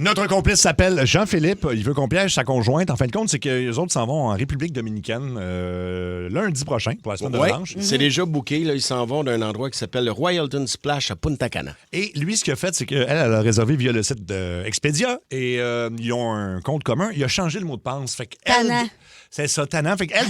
Notre complice s'appelle Jean-Philippe. Il veut qu'on piège sa conjointe. En fin de compte, c'est que les autres s'en vont en République dominicaine lundi prochain pour la semaine de relâche. C'est déjà booké. Là, ils s'en vont d'un endroit qui s'appelle le Royalton Splash à Punta Cana. Et lui, ce qu'il a fait, c'est qu'elle a réservé via le site d'Expedia et ils ont un compte commun. Il a changé le mot de passe. Fait qu'elle, Tannant. c'est ça, tannant. Fait qu'elle,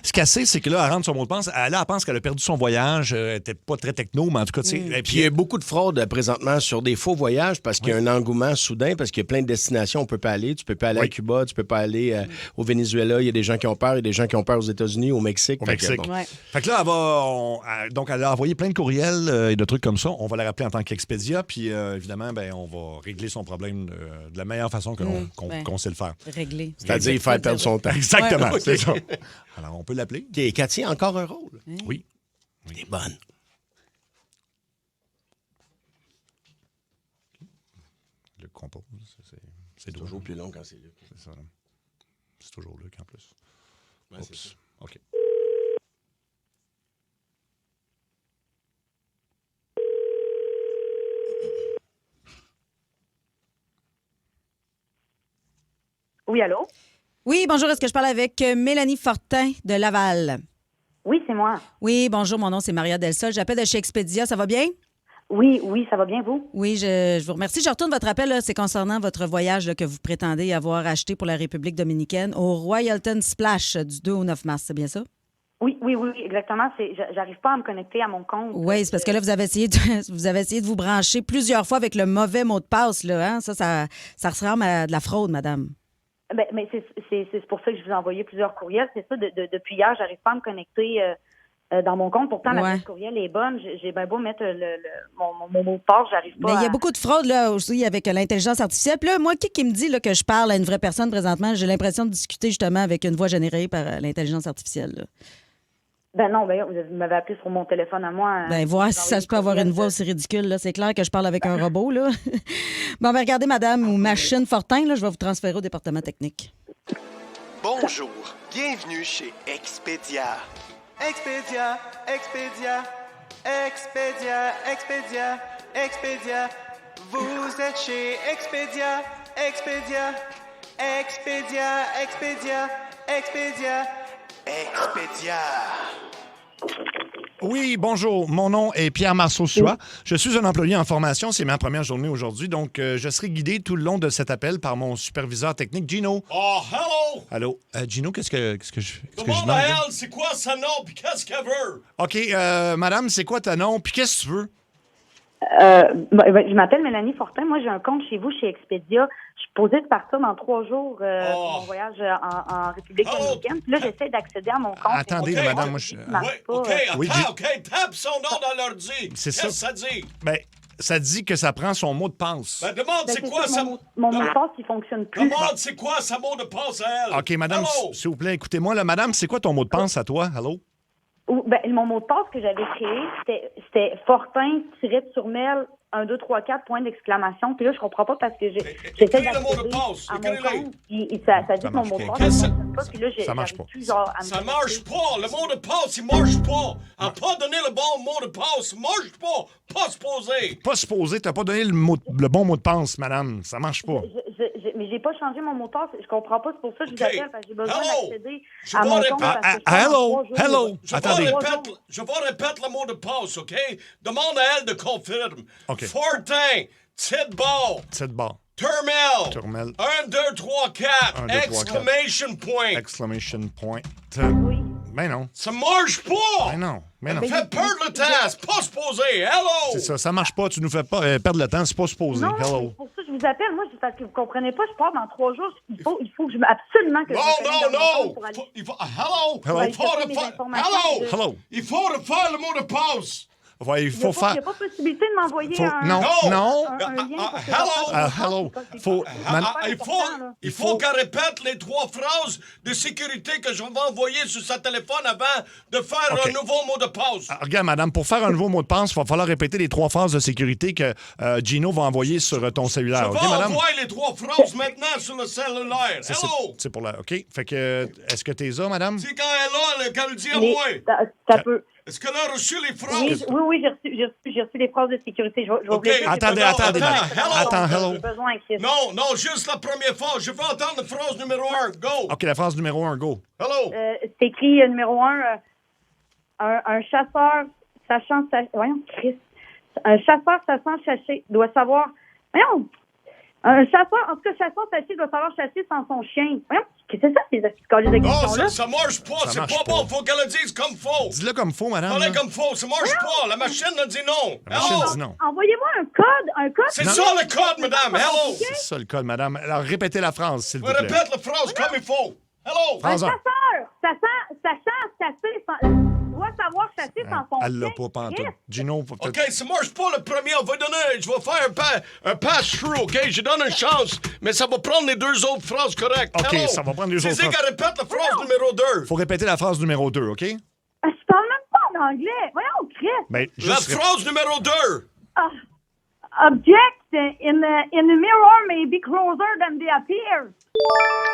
ce qu'elle sait, c'est que là, elle rentre son mot de passe. Elle pense qu'elle a perdu son voyage. Elle n'était pas très techno, mais en tout cas, tu sais. Et Puis il y a beaucoup de fraude présentement sur des faux voyages parce qu'il y a un engouement soudain, parce qu'il y a plein de destinations où on peut pas aller. Tu peux pas aller à Cuba, tu peux pas aller au Venezuela. Il y a des gens qui ont peur, il y a des gens qui ont peur aux États-Unis, au Mexique. Au Mexique. Ouais. Fait que là, donc, elle a envoyé plein de courriels et de trucs comme ça. On va la rappeler en tant qu'Expedia. Puis, évidemment, on va régler son problème de la meilleure façon qu'on sait le faire. Réglé. C'est-à-dire, il fait perdre son temps. Exactement, Ouais. c'est ça. Alors, on peut l'appeler? OK, Cathy a encore un rôle. Oui. Elle est bonne. Le compose, c'est Toujours plus long quand c'est Luc. C'est ça. C'est toujours Luc en plus. Ouais, c'est ça. OK. Oui, allô? Oui, bonjour. Est-ce que je parle avec Mélanie Fortin de Laval? Oui, c'est moi. Oui, bonjour. Mon nom, c'est Maria Delsol. J'appelle de chez Expedia. Ça va bien? Oui, ça va bien, vous? Oui, je vous remercie. Je retourne votre appel. Là. C'est concernant votre voyage là, que vous prétendez avoir acheté pour la République dominicaine au Royalton Splash du 2 au 9 mars. C'est bien ça? Oui, exactement. J'arrive pas à me connecter à mon compte. Oui, c'est parce que là, vous avez essayé de vous brancher plusieurs fois avec le mauvais mot de passe. Là, hein? Ça ressemble à de la fraude, madame. Mais c'est pour ça que je vous ai envoyé plusieurs courriels. C'est ça, depuis hier, j'arrive pas à me connecter dans mon compte. Pourtant, Ouais. l'adresse courriel est bonne. J'ai bien beau mettre mon mot de passe, j'arrive pas Mais il y a à... beaucoup de fraude là aussi avec l'intelligence artificielle. Puis là, moi, qui me dit là, que je parle à une vraie personne présentement, j'ai l'impression de discuter justement avec une voix générée par l'intelligence artificielle. Là. Non, vous m'avez appelé sur mon téléphone à moi. Voir si ça se peut avoir une voix aussi ridicule. Là. C'est clair que je parle avec un robot. Là. Bon, regardez, madame, ou machine Fortin, là, je vais vous transférer au département technique. Bonjour, bienvenue chez Expedia. Expedia, Expedia, Expedia, Expedia, Expedia. Vous êtes chez Expedia, Expedia, Expedia, Expedia, Expedia, Expedia. Oui, bonjour. Mon nom est Pierre Marceau-Sua. Je suis un employé en formation. C'est ma première journée aujourd'hui. Donc, je serai guidé tout le long de cet appel par mon superviseur technique, Gino. Oh, hello! Allô? Gino, qu'est-ce que je Demande demande? à elle, c'est quoi son nom puis qu'est-ce qu'elle veut? OK, madame, c'est quoi ton nom? Puis qu'est-ce que tu veux? Je m'appelle Mélanie Fortin. Moi, j'ai un compte chez vous, chez Expedia. Je suis posée de partir dans 3 jours pour mon voyage en République dominicaine. Puis là, j'essaie d'accéder à mon compte. Attendez, OK, madame, OK. moi, je... Oui, OK, Oui, attends, OK, tape son nom dans l'ordi. C'est Qu'est-ce que ça. ça dit? Ben, ça dit que ça prend son mot de passe. Ben, demande c'est quoi ça, ça... mon mot de passe, il fonctionne plus. Demande c'est quoi sa mot de passe à elle. OK, madame, Hello? s'il vous plaît, écoutez-moi. Là, madame, c'est quoi ton mot de passe à toi? Allô? Mon mot de passe que j'avais créé, c'était Fortin-Turmel 1, 2, 3, 4, point d'exclamation. Puis là, je comprends pas parce que j'essaie écris le mot de d'accéder passe. à mon Écris-le. compte. Ça dit que mon marche mot de pas. passe Qu'est-ce ne fonctionne pas. Puis là, Ça marche j'arrive pas. plus genre à me Ça connecter. marche pas. Le mot de passe, il marche pas. Elle n'a pas donné le bon mot de passe. Marche pas. Pas supposé. Pas supposé, t'as pas donné le bon mot de passe, madame. Ça marche pas. Mais j'ai pas changé mon mot de passe. Je comprends pas. C'est pour ça que je vous OK. appelle. Parce que j'ai besoin Hello. d'accéder Je à vais mon répéter. compte. Parce que je pars dans Hello, 3 jours. hello. Attendez. Je vais répéter le mot de passe, OK? Demande à elle de confirmer. OK. Fortin, petite barre, C'est de bord. Turmel, Turmel. 1, 2, 3, 4, 1, 2, 3, 4. exclamation point. Exclamation point. Oui. Ben non. Ça marche pas! Ben non. Ben non. Fais perdre le temps, c'est pas supposé. Hello! C'est ça marche pas. Tu nous fais pas perdre le temps. C'est pas supposé. Non, Hello. c'est pour ça que je vous appelle. Moi, c'est parce que vous comprenez pas. Je pars dans 3 jours. Il faut que je me... Absolument que je me connecte dans mon compte Non! pour aller... Il faut, Hello. Il faut chercher mes refaire... informations. Hello! Hello. Il faut refaire le mot de passe. Ouais, il Il n'y faut a faire. pas possibilité de m'envoyer un... Non, non. un lien pour que je Hello. refasse mon Hello. compte. C'est Faut- pas- Man- c'est pas important, là. Il faut qu'elle répète les 3 phrases de sécurité que je vais envoyer sur sa téléphone avant de faire OK. un nouveau mot de passe. Ah, regarde, madame, pour faire un nouveau mot de passe, il va falloir répéter les 3 phrases de sécurité que Gino va envoyer sur ton cellulaire. Je OK, vais madame? envoyer les 3 phrases maintenant sur le cellulaire. Hello! C'est pour la. OK. Fait que. Est-ce que t'es là, madame? C'est quand elle est là, qu'elle dit à Mais moi. ça peut... Est-ce qu'elle a reçu les phrases? Oui, j'ai reçu les phrases de sécurité. Je vais OK. ouvrir ça. Attendez. Hello. J'ai besoin, Chris. Non, juste la première fois. Je veux entendre la phrase numéro 1. Go. OK, la phrase numéro 1, go. Hello. C'est écrit numéro 1, un chasseur sachant... Voyons, Chris. Un chasseur sachant chasser doit savoir... Voyons. Un chasseur, en tout cas, chasseur saché doit savoir chasser sans son chien. Voyons, qu'est-ce que c'est ça, ces colliers de Non, questions-là? ça marche pas. Ça C'est marche pas pas. bon. Faut qu'elle le dise comme faux. Dis-le comme faux, madame. Parlez là. comme faux. Ça marche pas. La machine a dit non. La machine Hello. dit non. Envoyez-moi un code. C'est Non. ça le code, madame. Hello. C'est ça le code, madame. Alors, répétez la phrase, s'il vous plaît. Répète la phrase comme il faut. Hello. Phrase un. Sachant chasser doit savoir chasser sans son Elle l'a chien. pas pantoute. Gino, faut peut-être... OK, ça marche pas le premier. Je vais faire un pass-through, OK? Je donne une chance, mais ça va prendre les deux autres phrases correctes. OK, Hello. ça va prendre les autres C'est phrases. qu'elle répète la phrase numéro 2. Faut répéter la phrase numéro 2, OK? Je parle même pas en anglais. Voyons, Chris. Ben, La juste phrase numéro 2. Object in the mirror may be closer than they appear.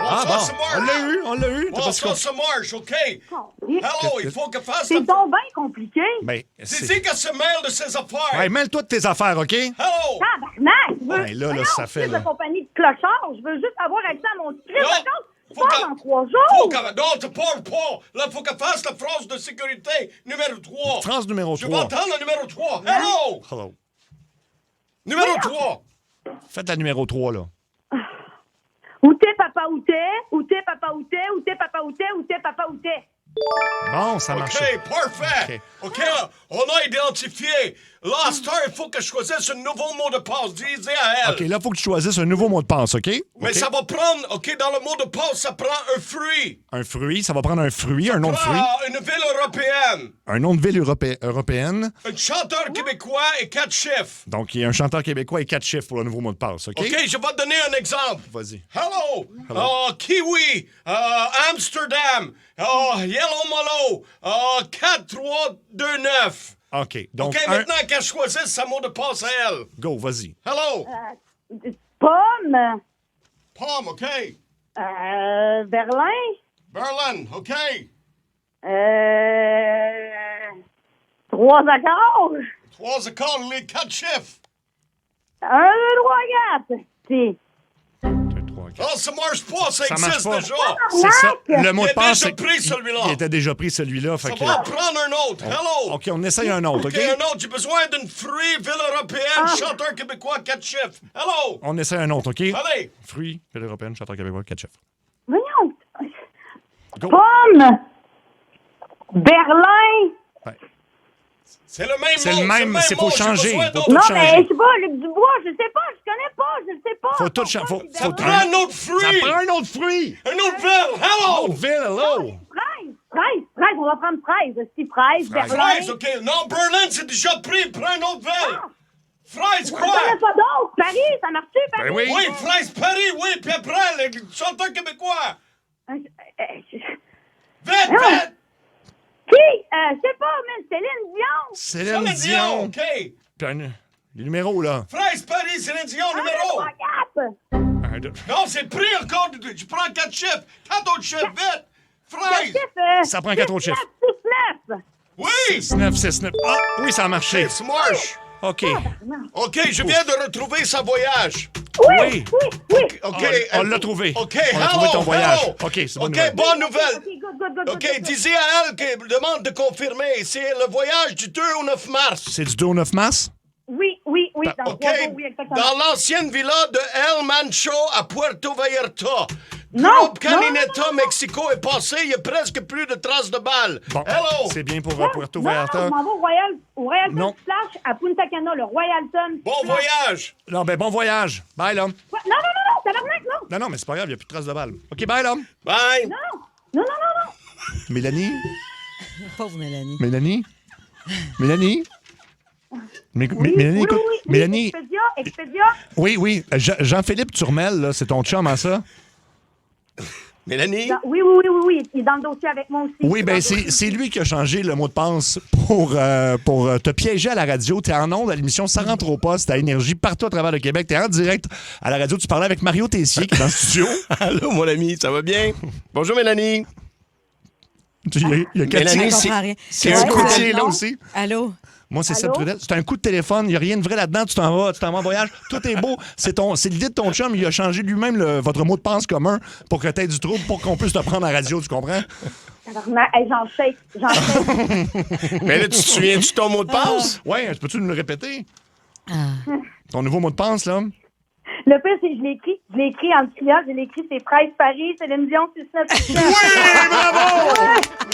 Ah ça, bon, ça marche. on l'a eu. T'as Bon, pas ça, si ça marche, OK? C'est Hello, il faut qu'elle fasse donc bien compliqué. Ben, C'est dit qu'elle se mêle de ses affaires. Ouais, mêle-toi de tes affaires, OK? Hello. Tabarnak! Je veux... Ouais, là, Voyons, ça fait, Chris là. de compagnie de clochards. Je veux juste avoir accès à mon script. Non. D'accord? Je Faut pars qu'elle- dans 3 Faut jours. qu'elle... Non, tu parles pas. Là, faut qu'elle fasse la phrase de sécurité numéro 3. Phrase numéro Je vais 3. entendre le numéro 3. Hello. Hello. Numéro 3. Faites la numéro 3, là. Où t'es, papa, où t'es? Où t'es, papa, où t'es? Où t'es, papa, où t'es? Où t'es, papa, où t'es? Bon, ça marche. OK, parfait. OK, on a identifié. Là, à cette heure, il faut que je choisisse un nouveau mot de passe. Dis à elle. OK, là, il faut que tu choisisses un nouveau mot de passe, OK? Mais OK? ça va prendre, OK, dans le mot de passe, ça prend un fruit. Un fruit, ça va prendre un fruit, un nom de fruit. Une ville européenne. Un nom de ville européenne. Un chanteur québécois et 4 chiffres. Donc, il y a un chanteur québécois et 4 chiffres pour le nouveau mot de passe, OK? OK, je vais te donner un exemple. Vas-y. Hello. Kiwi. Amsterdam. Yellow Malo. 4, 3, 2, 9. OK, donc, OK, maintenant qu'elle choisisse sa mot de passe à elle. go, vas-y. Hello. Pomme. Pomme, OK. Berlin. Berlin, OK. 3 accords. 3 accords, les 4 chiffres. 1, 2, 3, 4. Si. 2, 3, 4. Oh, ça marche pas, ça Ça marche existe pas. déjà. C'est ça. Le mot Il de est passe. déjà c'est- pris, celui-là. Il était déjà pris, celui-là. Fait Ça que... va en prendre un autre. Hello. OK, on essaye un autre, OK, OK? un autre. J'ai besoin d'une fruit, ville européenne, chanteur québécois, 4 chiffres. Hello. On essaye un autre, OK? Allez. Fruit, ville européenne, chanteur québécois, 4 chiffres. Voyons. Go. Pomme. Berlin. Ouais. C'est le même C'est mot. le même, c'est mot. faut J'ai changer. besoin Faut d'autre. tout Non, changer. mais je sais pas, Luc Dubois, je sais pas, je connais pas, je sais pas. Faut tout changer. Ça prend un autre Ça fruit. prend un autre fruit. Un autre ville. Hello. Autre ville, hello. Fraise, on va prendre fraise. Si fraise, Berlin. Fraise, OK. Non, Berlin, c'est déjà pris. Prends un autre ville. Fraise, Je quoi? connais pas d'autres. Paris, ça marche-tu, Paris? Ben oui. Oui, Fraise Paris, oui. Puis après, le chanteur québécois. Vite, vite. Qui? Je sais pas, mais Céline Dion. Céline Dion. OK. Puis les numéros, là. Fraise Paris, Céline Dion, 1, 2, numéro. 3, 4. 1, 2. Non, c'est pris encore. Je prends 4 chiffres. 4 autres chiffres, vite. Fraise. Ça prend 4 autres chiffres. 6, 9. Oui. 9, 6, 9. Ah, oui, ça a marché. Ça marche. OK. OK, je viens de retrouver sa voyage. Oui. OK. On l'a trouvé. OK, On a trouvé ton hello, voyage. hello. OK, c'est bonne OK, nouvelle. bonne nouvelle. OK, good. OK, disez à elle qu'elle demande de confirmer. C'est le voyage du 2 au 9 mars. C'est du 2 au 9 mars? Oui, dans OK, 3 jours, oui, exactement. dans l'ancienne villa de El Mancho à Puerto Vallarta. Non, Groupe Canineta, non. Mexico est passé, il y a presque plus de traces de balles. Bon, Hello! c'est bien pour Puerto Non, Vallarta. je m'en vais au Royalton Non. Splash à Punta Cana, le Royalton. Bon Splash. voyage! Non, ben bon voyage. Bye, là. Ouais, non, tabarnak, non. Non, mais c'est pas grave, il n'y a plus de traces de balles. OK, bye, là. Bye! Non. Mélanie? Pauvre Mélanie. Mélanie? Mélanie? Mélanie, Oui, écoute. oui, Mélanie. Expedia. Oui. Jean-Philippe Turmel, là, c'est ton chum, hein, ça? Mélanie? Oui, il est dans le dossier avec moi aussi. Oui, ben c'est lui qui a changé le mot de passe pour te piéger à la radio. T'es en ondes à l'émission Ça rentre au poste à Énergie partout à travers le Québec. T'es en direct à la radio. Tu parlais avec Mario Tessier qui est dans le studio. Allô, mon ami, ça va bien? Bonjour, Mélanie. Il y a Cathy. Mélanie, Je comprends rien. c'est Un un coup coup de de télé, là aussi. Allô? Moi, c'est Allô? Seb Trudel. C'est un coup de téléphone. Il n'y a rien de vrai là-dedans. Tu t'en vas en voyage. Tout est beau. C'est l'idée de ton chum. Il a changé lui-même votre mot de passe commun pour que tu aies du trouble pour qu'on puisse te prendre en radio. Tu comprends? Hey, j'en shake. Mais là, tu te souviens-tu de ton mot de passe? Oui, peux-tu nous le répéter? Ton nouveau mot de passe, là? Le pire, c'est que je l'ai écrit en triage. Je l'ai écrit, c'est Price Paris, Céline Dion, 6-9. Oui, bravo!